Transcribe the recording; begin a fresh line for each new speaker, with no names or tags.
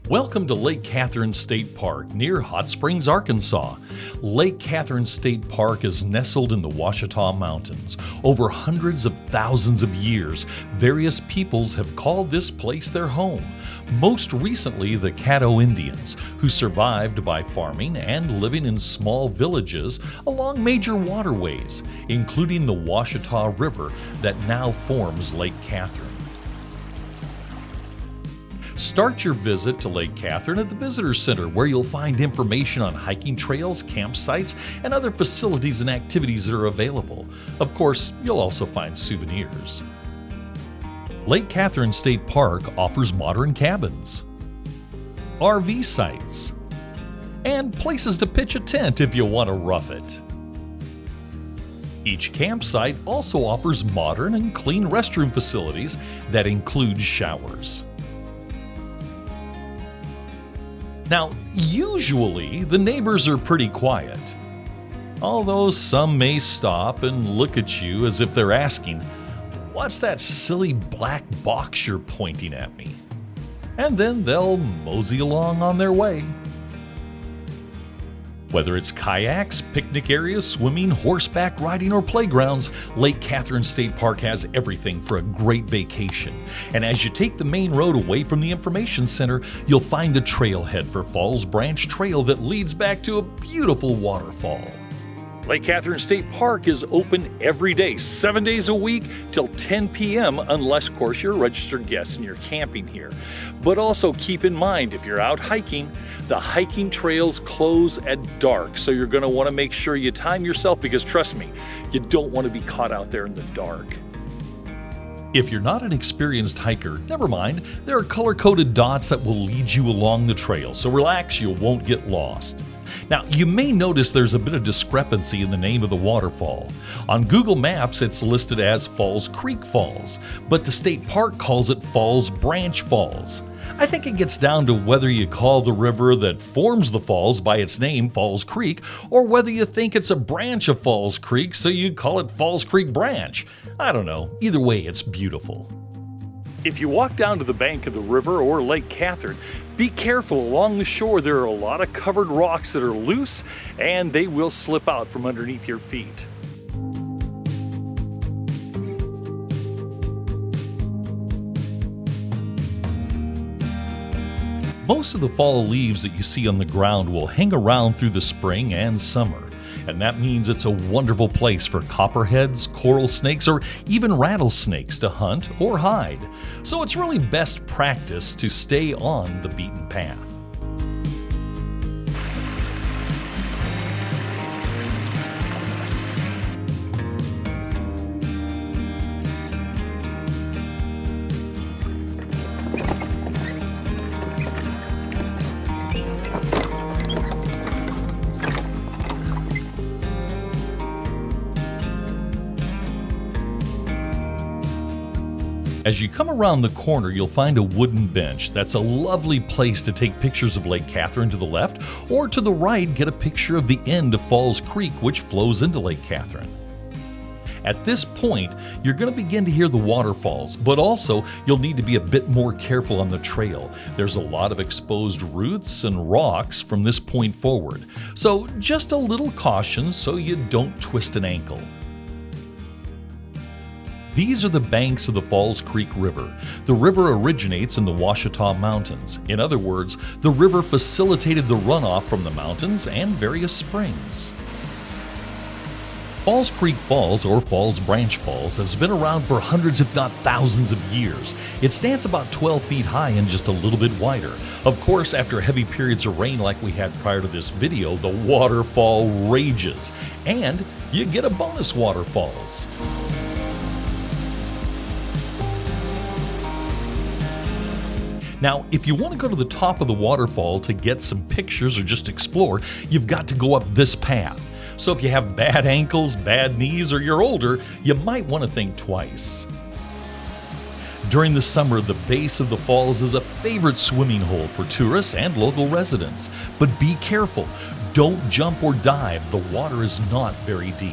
Welcome to Lake Catherine State Park near Hot Springs, Arkansas. Lake Catherine State Park is nestled in the Ouachita Mountains. Over hundreds of thousands of years, various peoples have called this place their home. Most recently, the Caddo Indians, who survived by farming and living in small villages along major waterways, including the Ouachita River that now forms Lake Catherine. Start your visit to Lake Catherine at the Visitor Center, where you'll find information on hiking trails, campsites, and other facilities and activities that are available. Of course, you'll also find souvenirs. Lake Catherine State Park offers modern cabins, RV sites, and places to pitch a tent if you want to rough it. Each campsite also offers modern and clean restroom facilities that include showers. Now, usually the neighbors are pretty quiet, although some may stop and look at you as if they're asking, "What's that silly black box you're pointing at me?" And then they'll mosey along on their way. Whether it's kayaks, picnic areas, swimming, horseback riding, or playgrounds, Lake Catherine State Park has everything for a great vacation. And as you take the main road away from the information center, you'll find a trailhead for Falls Branch Trail that leads back to a beautiful waterfall. Lake Catherine State Park is open every day, 7 days a week till 10 p.m. unless, of course, you're a registered guest and you're camping here. But also keep in mind, if you're out hiking, the hiking trails close at dark, so you're going to want to make sure you time yourself, because trust me, you don't want to be caught out there in the dark. If you're not an experienced hiker, never mind. There are color-coded dots that will lead you along the trail, so relax, you won't get lost. Now, you may notice there's a bit of discrepancy in the name of the waterfall. On Google Maps, it's listed as Falls Creek Falls, but the state park calls it Falls Branch Falls. I think it gets down to whether you call the river that forms the falls by its name Falls Creek, or whether you think it's a branch of Falls Creek, so you call it Falls Creek Branch. I don't know. Either way, it's beautiful. If you walk down to the bank of the river or Lake Catherine, be careful. Along the shore there are a lot of covered rocks that are loose, and they will slip out from underneath your feet. Most of the fall leaves that you see on the ground will hang around through the spring and summer, and that means it's a wonderful place for copperheads, coral snakes, or even rattlesnakes to hunt or hide. So it's really best practice to stay on the beaten path. As you come around the corner, you'll find a wooden bench. That's a lovely place to take pictures of Lake Catherine to the left, or to the right, get a picture of the end of Falls Creek, which flows into Lake Catherine. At this point, you're going to begin to hear the waterfalls, but also you'll need to be a bit more careful on the trail. There's a lot of exposed roots and rocks from this point forward, so just a little caution so you don't twist an ankle. These are the banks of the Falls Creek River. The river originates in the Ouachita Mountains. In other words, the river facilitated the runoff from the mountains and various springs. Falls Creek Falls, or Falls Branch Falls, has been around for hundreds if not thousands of years. It stands about 12 feet high and just a little bit wider. Of course, after heavy periods of rain like we had prior to this video, the waterfall rages, and you get a bonus waterfalls. Now, if you want to go to the top of the waterfall to get some pictures or just explore, you've got to go up this path. So if you have bad ankles, bad knees, or you're older, you might want to think twice. During the summer, the base of the falls is a favorite swimming hole for tourists and local residents. But be careful. Don't jump or dive. The water is not very deep.